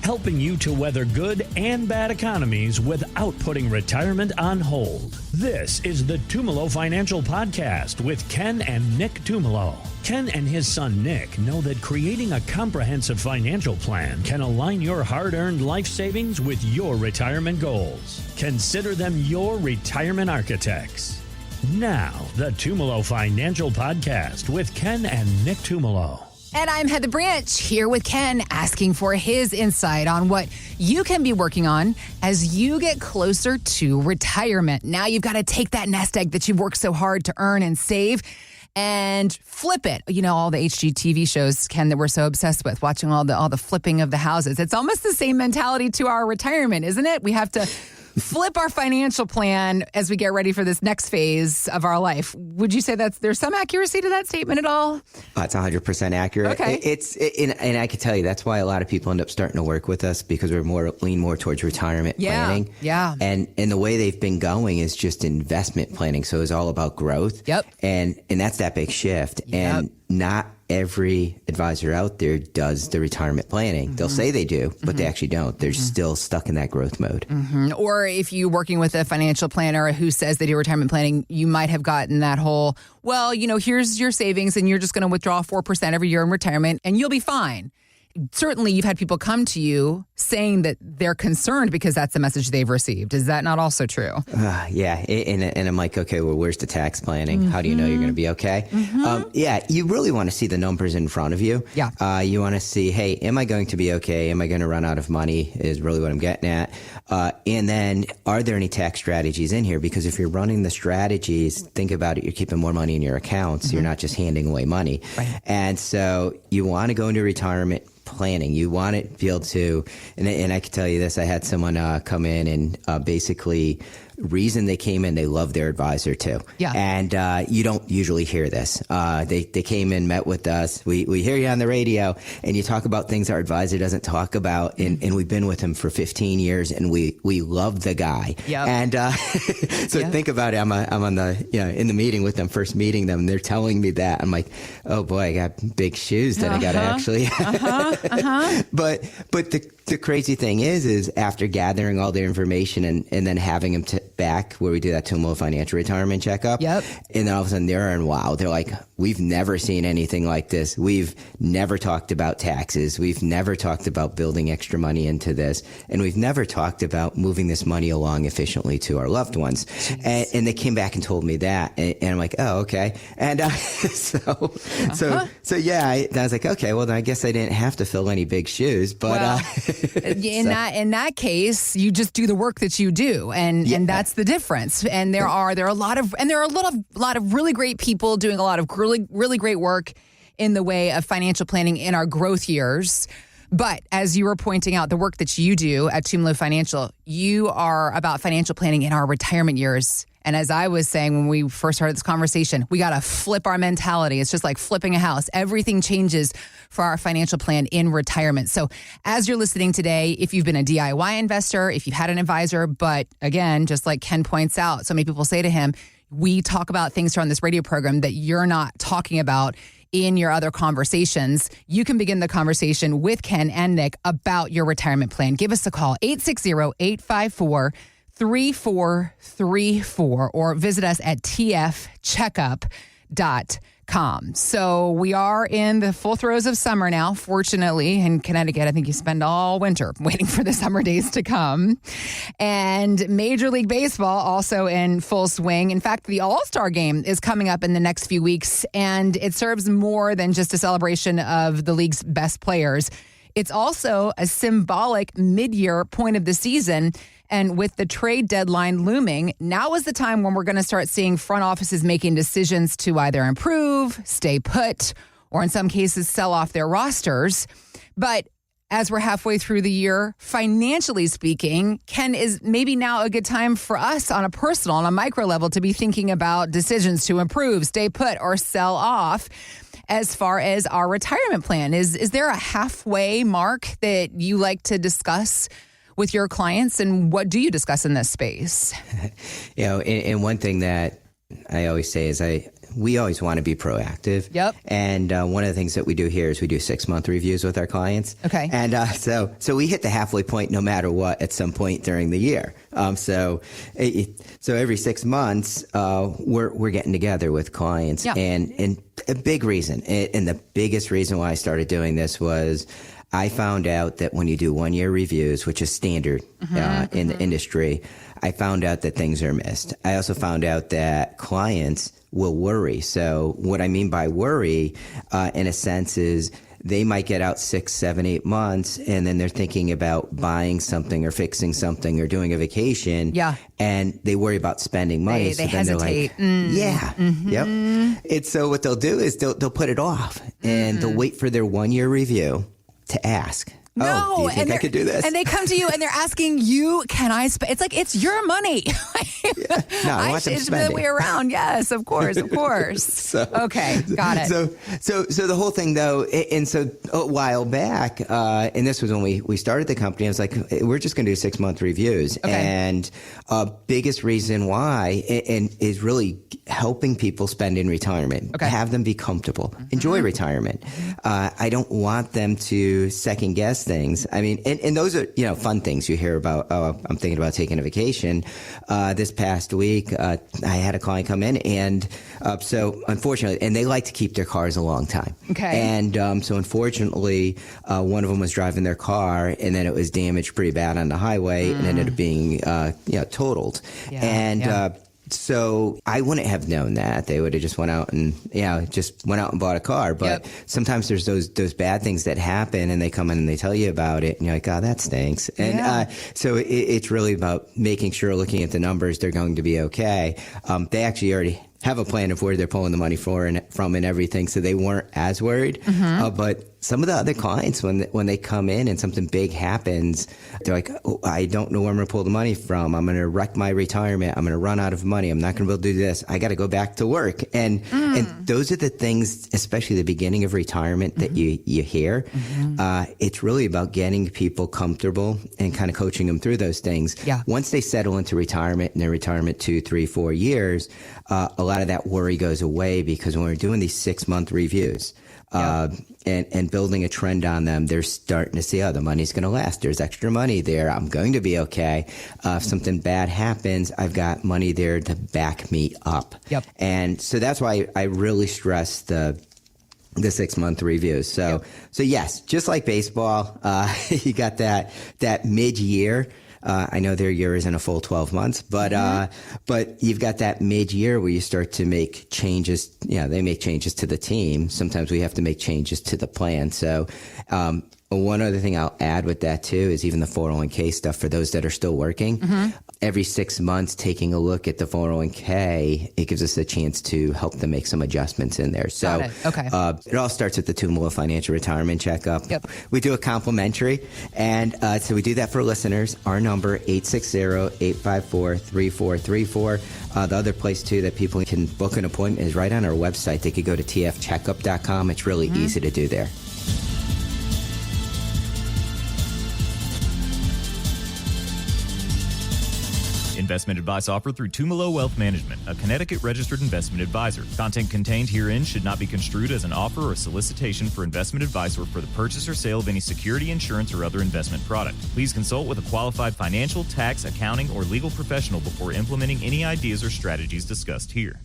helping you to weather good and bad economies without putting retirement on hold. This is the Tumolo Financial Podcast with Ken and Nick Tumolo. Ken and his son Nick know that creating a comprehensive financial plan can align your hard-earned life savings with your retirement goals. Consider them your retirement architects. Now, the Tumolo Financial Podcast with Ken and Nick Tumolo. And I'm Heather Branch here with Ken, asking for his insight on what you can be working on as you get closer to retirement. Now you've got to take that nest egg that you've worked so hard to earn and save and flip it. You know, all the HGTV shows, Ken, that we're so obsessed with, watching all the flipping of the houses. It's almost the same mentality to our retirement, isn't it? We have to flip our financial plan as we get ready for this next phase of our life. Would you say there's some accuracy to that statement at all? It's 100% accurate. Okay. And I can tell you that's why a lot of people end up starting to work with us, because we're lean more towards retirement planning. Yeah. And the way they've been going is just investment planning. So it's all about growth. Yep. And that's that big shift. Yep. And not every advisor out there does the retirement planning. Mm-hmm. They'll say they do, but they actually don't. They're still stuck in that growth mode. Mm-hmm. Or if you're working with a financial planner who says they do retirement planning, you might have gotten that whole, well, you know, here's your savings and you're just going to withdraw 4% every year in retirement and you'll be fine. Certainly, you've had people come to you saying that they're concerned because that's the message they've received. Is that not also true? Yeah. And I'm like, okay, well, where's the tax planning? Mm-hmm. How do you know you're going to be okay? Mm-hmm. Yeah, you really want to see the numbers in front of you. Yeah. You want to see, hey, am I going to be okay? Am I going to run out of money is really what I'm getting at. And then are there any tax strategies in here? Because if you're running the strategies, think about it. You're keeping more money in your accounts. Mm-hmm. You're not just handing away money. Right. And so you want to go into retirement planning. You want to be able to, and I can tell you this, I had someone come in and basically reason they came in, they love their advisor too. Yeah. And you don't usually hear this. They came in, met with us. We hear you on the radio and you talk about things our advisor doesn't talk about. And we've been with him for 15 years and we love the guy. Yep. And so think about it. I'm on the, in the meeting with them, first meeting them, and they're telling me that. I'm like, oh boy, I got big shoes that I got to actually. But the crazy thing is after gathering all their information and then having them back where we do that Tumolo Financial Retirement Checkup. Yep. And then all of a sudden they're in wow. They're like, we've never seen anything like this. We've never talked about taxes. We've never talked about building extra money into this. And we've never talked about moving this money along efficiently to our loved ones. And they came back and told me that. And I'm like, oh, okay. And so yeah, I was like, okay, well, then I guess I didn't have to fill any big shoes. But in that case, you just do the work that you do. And that's the difference. And there are a lot of really great people doing a lot of really great work in the way of financial planning in our growth years. But as you were pointing out, the work that you do at Tumolo Financial, you are about financial planning in our retirement years. And as I was saying when we first started this conversation, we got to flip our mentality. It's just like flipping a house. Everything changes for our financial plan in retirement. So as you're listening today, if you've been a DIY investor, if you've had an advisor, but again, just like Ken points out, so many people say to him, we talk about things here on this radio program that you're not talking about in your other conversations. You can begin the conversation with Ken and Nick about your retirement plan. Give us a call, 860-854-3434, or visit us at tfcheckup.com. So we are in the full throes of summer now. Fortunately, in Connecticut, I think you spend all winter waiting for the summer days to come. And Major League Baseball also in full swing. In fact, the All-Star game is coming up in the next few weeks, and it serves more than just a celebration of the league's best players. It's also a symbolic mid-year point of the season. And with the trade deadline looming, now is the time when we're going to start seeing front offices making decisions to either improve, stay put, or in some cases sell off their rosters. But as we're halfway through the year, financially speaking, Ken, is maybe now a good time for us on a personal, on a micro level, to be thinking about decisions to improve, stay put, or sell off. As far as our retirement plan, is there a halfway mark that you like to discuss with your clients, and what do you discuss in this space? And one thing that I always say is we always want to be proactive. Yep. And one of the things that we do here is we do 6-month reviews with our clients. Okay. And so we hit the halfway point no matter what at some point during the year. So every 6 months, we're getting together with clients. Yeah. And a big reason, and the biggest reason why I started doing this was I found out that when you do 1-year reviews, which is standard in the industry, I found out that things are missed. I also found out that clients will worry. So what I mean by worry, in a sense, is they might get out 6, 7, 8 months, and then they're thinking about buying something or fixing something or doing a vacation. Yeah. And they worry about spending money. They hesitate. They're like, yeah. Yep. And so what they'll do is they'll put it off, and they'll wait for their 1-year review to ask. No, do you think I could do this? And they come to you and they're asking you, can I spend? It's like, it's your money. Yeah. No, I want them it's spending. the way around. Yes, of course. Okay, got it. So the whole thing though, and so a while back, and this was when we started the company, I was like, we're just going to do 6-month reviews. Okay. And biggest reason why, and is really helping people spend in retirement. Okay. Have them be comfortable. Enjoy retirement. I don't want them to second guess things. I mean, and those are, fun things you hear about. Oh, I'm thinking about taking a vacation. This past week, I had a client come in, and so unfortunately, and they like to keep their cars a long time. Okay. And so unfortunately, one of them was driving their car, and then it was damaged pretty bad on the highway, and ended up being, totaled. Yeah, and so I wouldn't have known that. They would have just went out and bought a car. But sometimes there's those bad things that happen, and they come in and they tell you about it, and you're like, oh, that stinks. And so it's really about making sure, looking at the numbers, they're going to be okay. They actually already have a plan of where they're pulling the money from and everything, so they weren't as worried. But some of the other clients, when they come in and something big happens, they're like, oh, I don't know where I'm going to pull the money from. I'm going to wreck my retirement. I'm going to run out of money. I'm not going to be able to do this. I got to go back to work. And those are the things, especially the beginning of retirement, that you hear. It's really about getting people comfortable and kind of coaching them through those things. Yeah. Once they settle into retirement, and their retirement 2, 3, 4 years, a lot of that worry goes away, because when we're doing these 6-month reviews, and building a trend on them, they're starting to see, oh, the money's going to last. There's extra money there. I'm going to be okay. If something bad happens, I've got money there to back me up. Yep. And so that's why I really stress the 6-month reviews. So yes, just like baseball, you got that mid-year. I know their year isn't a full 12 months, but you've got that mid-year where you start to make changes. They make changes to the team. Sometimes we have to make changes to the plan. So one other thing I'll add with that too is even the 401k stuff for those that are still working. Every 6 months, taking a look at the 401k, it gives us a chance to help them make some adjustments in there. So it all starts with the Tumolo Financial Retirement Checkup. Yep. We do a complimentary, and so we do that for listeners. Our number, 860-854-3434. The other place too that people can book an appointment is right on our website. They could go to tfcheckup.com. It's really easy to do there. Investment advice offered through Tumolo Wealth Management, a Connecticut-registered investment advisor. Content contained herein should not be construed as an offer or solicitation for investment advice or for the purchase or sale of any security, insurance, or other investment product. Please consult with a qualified financial, tax, accounting, or legal professional before implementing any ideas or strategies discussed here.